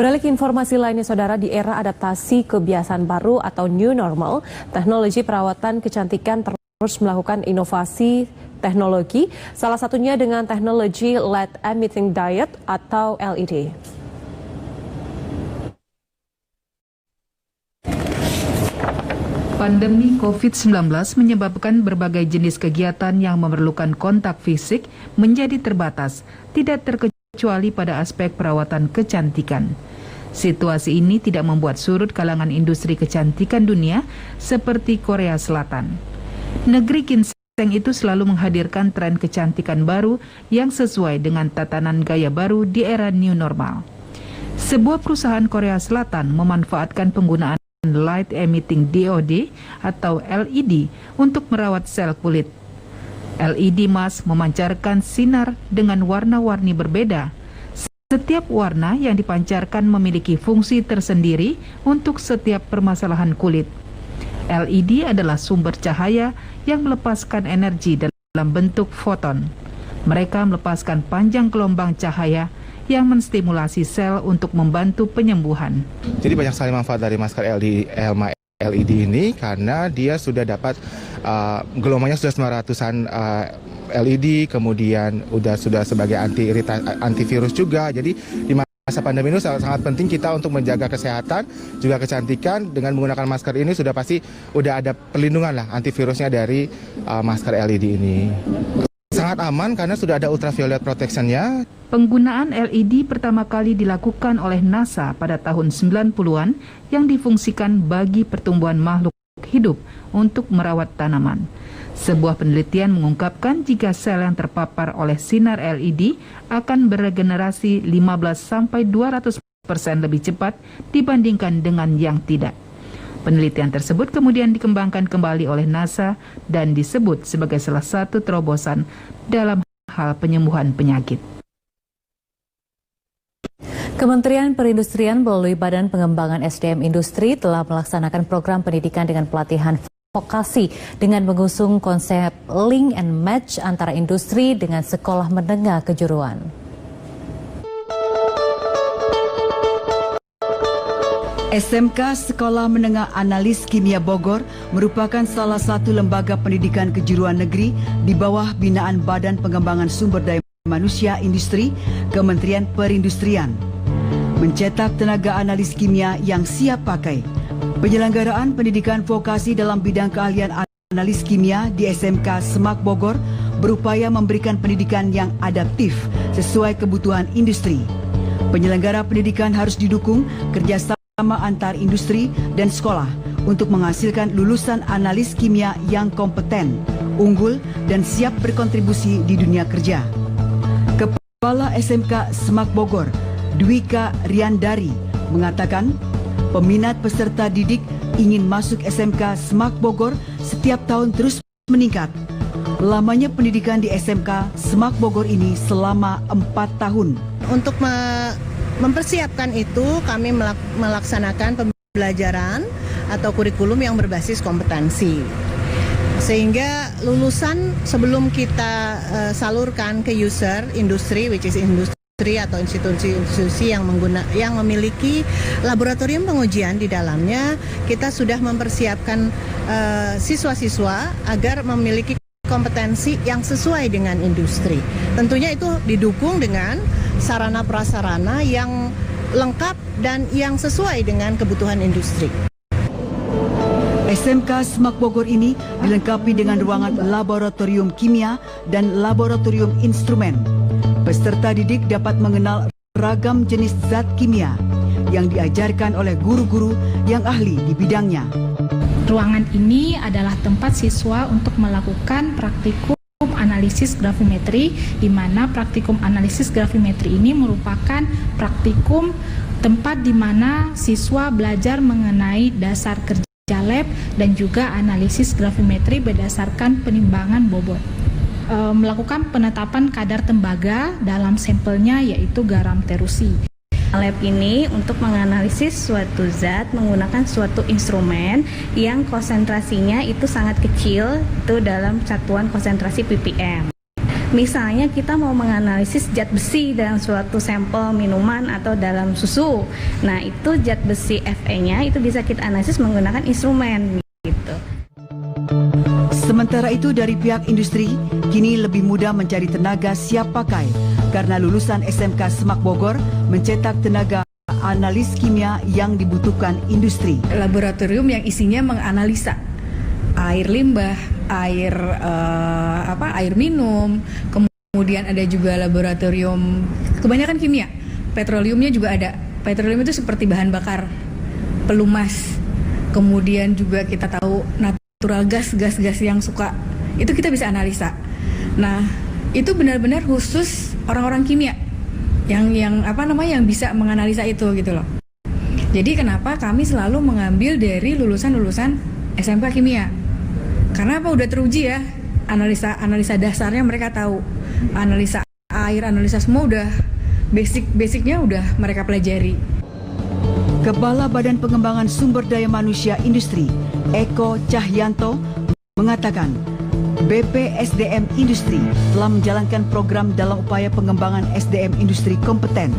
Beralih ke informasi lainnya, saudara, di era adaptasi kebiasaan baru atau new normal, teknologi perawatan kecantikan terus melakukan inovasi teknologi, salah satunya dengan teknologi Light Emitting Diode atau LED. Pandemi COVID-19 menyebabkan berbagai jenis kegiatan yang memerlukan kontak fisik menjadi terbatas, tidak terkecuali pada aspek perawatan kecantikan. Situasi ini tidak membuat surut kalangan industri kecantikan dunia seperti Korea Selatan. Negeri ginseng itu selalu menghadirkan tren kecantikan baru yang sesuai dengan tatanan gaya baru di era new normal. Sebuah perusahaan Korea Selatan memanfaatkan penggunaan Light Emitting Diode atau LED untuk merawat sel kulit. LED emas memancarkan sinar dengan warna-warni berbeda. Setiap warna yang dipancarkan memiliki fungsi tersendiri untuk setiap permasalahan kulit. LED adalah sumber cahaya yang melepaskan energi dalam bentuk foton. Mereka melepaskan panjang gelombang cahaya yang menstimulasi sel untuk membantu penyembuhan. Jadi banyak sekali manfaat dari masker LED ini karena dia sudah dapat gelombangnya sudah 900-an LED, kemudian sudah sebagai antivirus juga. Jadi di masa pandemi ini sangat penting kita untuk menjaga kesehatan juga kecantikan. Dengan menggunakan masker ini sudah pasti udah ada perlindungan lah antivirusnya dari masker LED ini. Sangat aman karena sudah ada ultraviolet protection-nya. Penggunaan LED pertama kali dilakukan oleh NASA pada tahun 90-an yang difungsikan bagi pertumbuhan makhluk hidup untuk merawat tanaman. Sebuah penelitian mengungkapkan jika sel yang terpapar oleh sinar LED akan beregenerasi 15-200% lebih cepat dibandingkan dengan yang tidak. Penelitian tersebut kemudian dikembangkan kembali oleh NASA dan disebut sebagai salah satu terobosan dalam hal penyembuhan penyakit. Kementerian Perindustrian melalui Badan Pengembangan SDM Industri telah melaksanakan program pendidikan dengan pelatihan vokasi dengan mengusung konsep link and match antara industri dengan sekolah menengah kejuruan. SMK Sekolah Menengah Analis Kimia Bogor merupakan salah satu lembaga pendidikan kejuruan negeri di bawah binaan Badan Pengembangan Sumber Daya Manusia Industri Kementerian Perindustrian. Mencetak tenaga analis kimia yang siap pakai. Penyelenggaraan pendidikan vokasi dalam bidang keahlian analis kimia di SMK Semak Bogor berupaya memberikan pendidikan yang adaptif sesuai kebutuhan industri. Penyelenggara pendidikan harus didukung kerjasama antar industri dan sekolah untuk menghasilkan lulusan analis kimia yang kompeten, unggul, dan siap berkontribusi di dunia kerja. Kepala SMK Semak Bogor, Dwika Riandari, mengatakan peminat peserta didik ingin masuk SMK Semak Bogor setiap tahun terus meningkat. Lamanya pendidikan di SMK Semak Bogor ini selama 4 tahun. Untuk mempersiapkan itu, kami melaksanakan pembelajaran atau kurikulum yang berbasis kompetensi. Sehingga lulusan sebelum kita salurkan ke user, industri, which is industri atau institusi-institusi yang memiliki laboratorium pengujian di dalamnya, kita sudah mempersiapkan siswa-siswa agar memiliki kompetensi yang sesuai dengan industri. Tentunya itu didukung dengan sarana prasarana yang lengkap dan yang sesuai dengan kebutuhan industri. SMK Semak Bogor ini dilengkapi dengan ruangan laboratorium kimia dan laboratorium instrumen. Peserta didik dapat mengenal ragam jenis zat kimia yang diajarkan oleh guru-guru yang ahli di bidangnya. Ruangan ini adalah tempat siswa untuk melakukan praktikum analisis gravimetri, di mana praktikum analisis gravimetri ini merupakan praktikum tempat di mana siswa belajar mengenai dasar kerja lab dan juga analisis gravimetri berdasarkan penimbangan bobot. Melakukan penetapan kadar tembaga dalam sampelnya yaitu garam terusi. Lab ini untuk menganalisis suatu zat menggunakan suatu instrumen yang konsentrasinya itu sangat kecil, itu dalam satuan konsentrasi ppm. Misalnya kita mau menganalisis zat besi dalam suatu sampel minuman atau dalam susu. Nah, itu zat besi Fe-nya itu bisa kita analisis menggunakan instrumen gitu. Sementara itu dari pihak industri, kini lebih mudah mencari tenaga siap pakai karena lulusan SMK Semak Bogor mencetak tenaga analis kimia yang dibutuhkan industri. Laboratorium yang isinya menganalisa air limbah, air minum, kemudian ada juga laboratorium kebanyakan kimia, petroleumnya juga ada. Petroleum itu seperti bahan bakar, pelumas, kemudian juga kita tahu natural gas yang suka itu kita bisa analisa. Nah, itu benar-benar khusus orang-orang kimia yang bisa menganalisa itu gitu loh. Jadi kenapa kami selalu mengambil dari lulusan SMK kimia? Karena udah teruji ya, analisa dasarnya mereka tahu, analisa air, analisa semua udah basicnya udah mereka pelajari. Kepala Badan Pengembangan Sumber Daya Manusia Industri, Eko Cahyanto, mengatakan BPSDM Industri telah menjalankan program dalam upaya pengembangan SDM industri kompeten.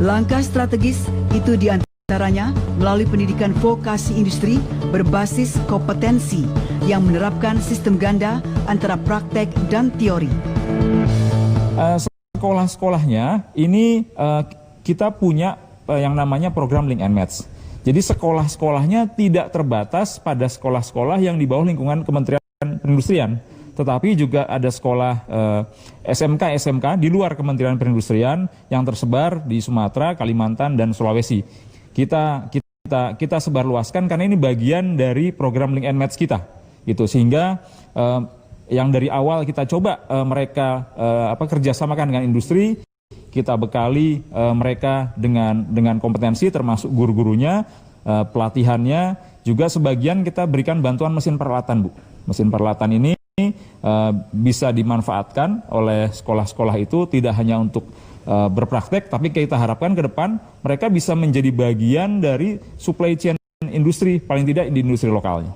Langkah strategis itu diantaranya melalui pendidikan vokasi industri berbasis kompetensi yang menerapkan sistem ganda antara praktek dan teori. Sekolah-sekolahnya ini kita punya yang namanya program Link and Match. Jadi sekolah-sekolahnya tidak terbatas pada sekolah-sekolah yang di bawah lingkungan Kementerian Perindustrian, tetapi juga ada sekolah SMK di luar Kementerian Perindustrian yang tersebar di Sumatera, Kalimantan, dan Sulawesi. Kita sebarluaskan karena ini bagian dari program Link and Match kita, gitu. Sehingga yang dari awal kita coba mereka kerjasamakan dengan industri. Kita bekali mereka dengan kompetensi termasuk guru-gurunya, pelatihannya, juga sebagian kita berikan bantuan mesin peralatan, Bu. Mesin peralatan ini bisa dimanfaatkan oleh sekolah-sekolah itu tidak hanya untuk berpraktek, tapi kita harapkan ke depan mereka bisa menjadi bagian dari supply chain industri, paling tidak di industri lokalnya.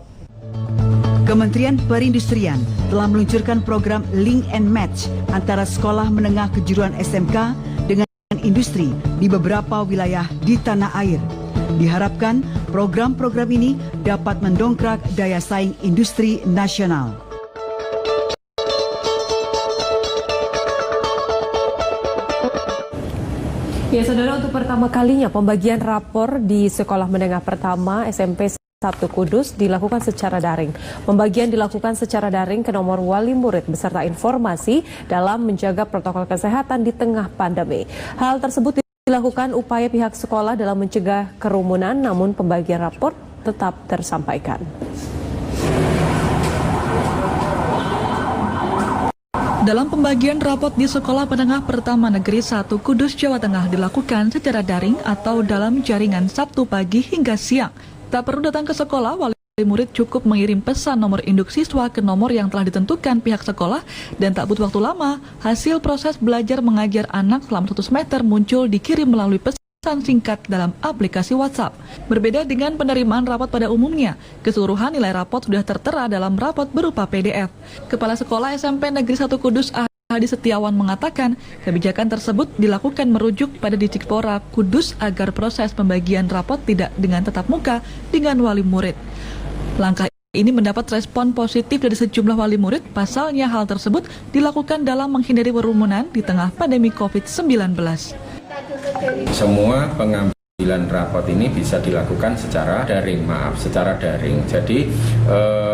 Kementerian Perindustrian telah meluncurkan program Link and Match antara sekolah menengah kejuruan SMK dengan industri di beberapa wilayah di tanah air. Diharapkan program-program ini dapat mendongkrak daya saing industri nasional. Ya, saudara, untuk pertama kalinya pembagian rapor di Sekolah Menengah Pertama SMP 1 Kudus dilakukan secara daring. Pembagian dilakukan secara daring ke nomor wali murid beserta informasi dalam menjaga protokol kesehatan di tengah pandemi. Hal tersebut dilakukan upaya pihak sekolah dalam mencegah kerumunan, namun pembagian rapor tetap tersampaikan. Dalam pembagian rapot di Sekolah Menengah Pertama Negeri 1 Kudus, Jawa Tengah dilakukan secara daring atau dalam jaringan Sabtu pagi hingga siang. Tak perlu datang ke sekolah, wali murid cukup mengirim pesan nomor induk siswa ke nomor yang telah ditentukan pihak sekolah dan tak butuh waktu lama, hasil proses belajar mengajar anak selama 1 semester muncul dikirim melalui pesan singkat dalam aplikasi WhatsApp. Berbeda dengan penerimaan rapot pada umumnya, keseluruhan nilai rapot sudah tertera dalam rapot berupa PDF. Kepala Sekolah SMP Negeri 1 Kudus Hadi Setiawan mengatakan kebijakan tersebut dilakukan merujuk pada Diktikpora Kudus agar proses pembagian rapot tidak dengan tatap muka dengan wali murid. Langkah ini mendapat respon positif dari sejumlah wali murid, pasalnya hal tersebut dilakukan dalam menghindari kerumunan di tengah pandemi COVID-19. Semua pengambilan rapot ini bisa dilakukan secara daring, Jadi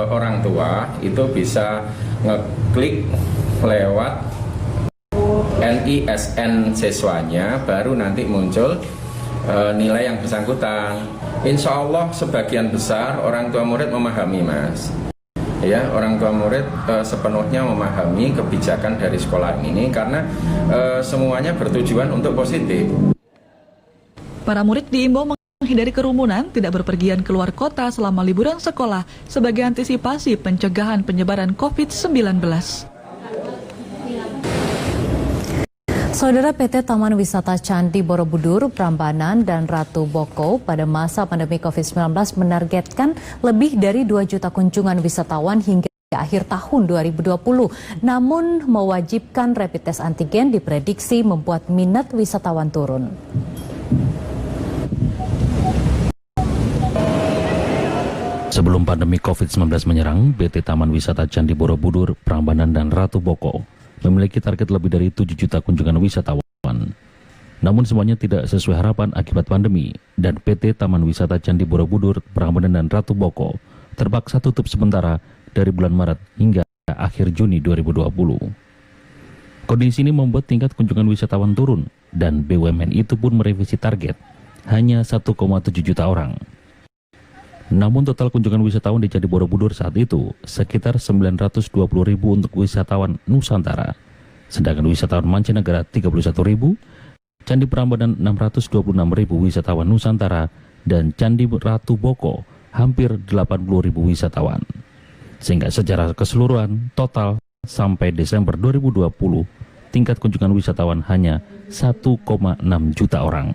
orang tua itu bisa ngeklik lewat NISN siswanya, baru nanti muncul nilai yang bersangkutan. Insya Allah sebagian besar orang tua murid memahami, Mas. Ya, orang tua murid sepenuhnya memahami kebijakan dari sekolah ini karena semuanya bertujuan untuk positif. Para murid diimbau menghindari kerumunan, tidak berpergian keluar kota selama liburan sekolah sebagai antisipasi pencegahan penyebaran COVID-19. Saudara, PT Taman Wisata Candi Borobudur, Prambanan, dan Ratu Boko pada masa pandemi COVID-19 menargetkan lebih dari 2 juta kunjungan wisatawan hingga akhir tahun 2020. Namun mewajibkan rapid test antigen diprediksi membuat minat wisatawan turun. Sebelum pandemi COVID-19 menyerang, PT Taman Wisata Candi Borobudur, Prambanan, dan Ratu Boko memiliki target lebih dari 7 juta kunjungan wisatawan. Namun semuanya tidak sesuai harapan akibat pandemi, dan PT Taman Wisata Candi Borobudur, Prambanan, dan Ratu Boko terpaksa tutup sementara dari bulan Maret hingga akhir Juni 2020. Kondisi ini membuat tingkat kunjungan wisatawan turun, dan BUMN itu pun merevisi target, hanya 1,7 juta orang. Namun total kunjungan wisatawan di Candi Borobudur saat itu sekitar 920.000 untuk wisatawan Nusantara, sedangkan wisatawan mancanegara 31.000, Candi Prambanan 626.000 wisatawan Nusantara, dan Candi Ratu Boko hampir 80.000 wisatawan. Sehingga secara keseluruhan total sampai Desember 2020 tingkat kunjungan wisatawan hanya 1,6 juta orang.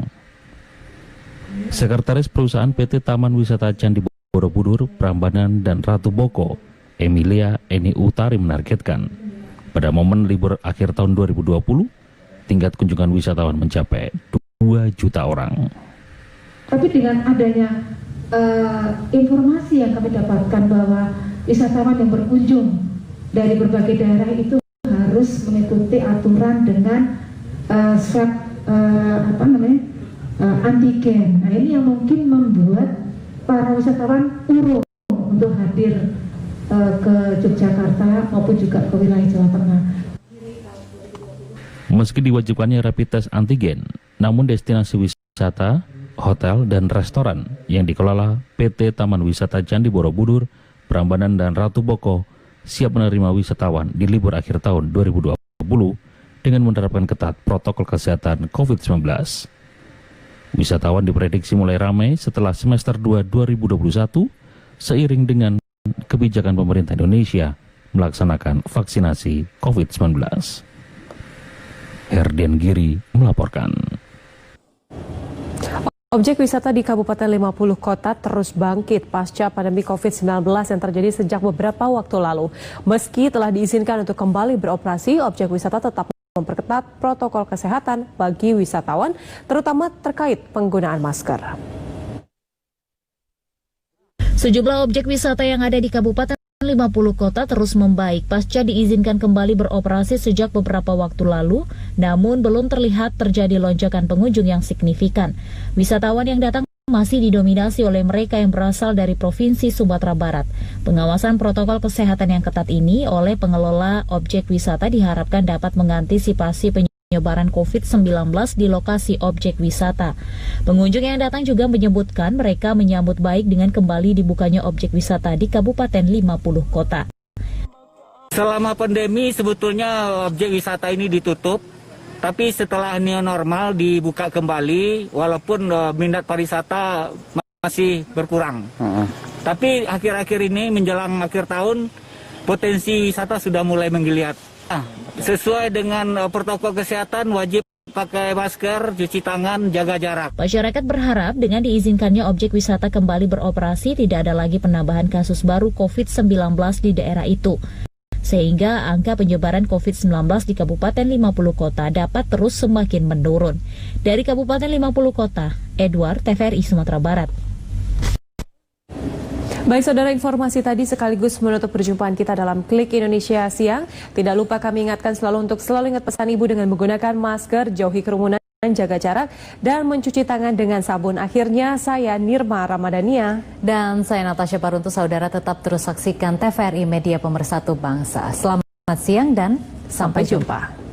Sekretaris Perusahaan PT Taman Wisata Candi Borobudur, Prambanan, dan Ratu Boko, Emilia Eni Utari menargetkan pada momen libur akhir tahun 2020 tingkat kunjungan wisatawan mencapai 2 juta orang. Tapi dengan adanya informasi yang kami dapatkan bahwa wisatawan yang berkunjung dari berbagai daerah itu harus mengikuti aturan dengan swab antigen. Nah, ini yang mungkin membuat para wisatawan urung untuk hadir ke Yogyakarta maupun juga ke wilayah Jawa Tengah. Meski diwajibkannya rapid test antigen, namun destinasi wisata, hotel, dan restoran yang dikelola PT Taman Wisata Candi Borobudur, Prambanan, dan Ratu Boko siap menerima wisatawan di libur akhir tahun 2020 dengan menerapkan ketat protokol kesehatan COVID-19. Wisatawan diprediksi mulai ramai setelah semester 2 2021 seiring dengan kebijakan pemerintah Indonesia melaksanakan vaksinasi COVID-19. Herdian Giri melaporkan. Objek wisata di Kabupaten 50 Kota terus bangkit pasca pandemi COVID-19 yang terjadi sejak beberapa waktu lalu. Meski telah diizinkan untuk kembali beroperasi, objek wisata tetap memperketat protokol kesehatan bagi wisatawan, terutama terkait penggunaan masker. Sejumlah objek wisata yang ada di Kabupaten 50 Kota terus membaik pasca diizinkan kembali beroperasi sejak beberapa waktu lalu, namun belum terlihat terjadi lonjakan pengunjung yang signifikan. Wisatawan yang datang masih didominasi oleh mereka yang berasal dari Provinsi Sumatera Barat. Pengawasan protokol kesehatan yang ketat ini oleh pengelola objek wisata diharapkan dapat mengantisipasi penyebaran COVID-19 di lokasi objek wisata. Pengunjung yang datang juga menyebutkan mereka menyambut baik dengan kembali dibukanya objek wisata di Kabupaten 50 Kota. Selama pandemi sebetulnya objek wisata ini ditutup. Tapi setelah new normal dibuka kembali, walaupun minat pariwisata masih berkurang. Tapi akhir-akhir ini menjelang akhir tahun, potensi wisata sudah mulai menggeliat. Sesuai dengan protokol kesehatan, wajib pakai masker, cuci tangan, jaga jarak. Masyarakat berharap dengan diizinkannya objek wisata kembali beroperasi, tidak ada lagi penambahan kasus baru COVID-19 di daerah itu, sehingga angka penyebaran COVID-19 di Kabupaten 50 Kota dapat terus semakin menurun. Dari Kabupaten 50 Kota, Edward, TVRI Sumatera Barat. Baik saudara, informasi tadi sekaligus menutup perjumpaan kita dalam Klik Indonesia Siang. Tidak lupa kami ingatkan selalu untuk selalu ingat pesan ibu dengan menggunakan masker, jauhi kerumunan, jaga jarak, dan mencuci tangan dengan sabun. Akhirnya saya Nirma Ramadhania. Dan saya Natasha Baruntu. Saudara tetap terus saksikan TVRI Media Pemersatu Bangsa. Selamat siang dan sampai jumpa.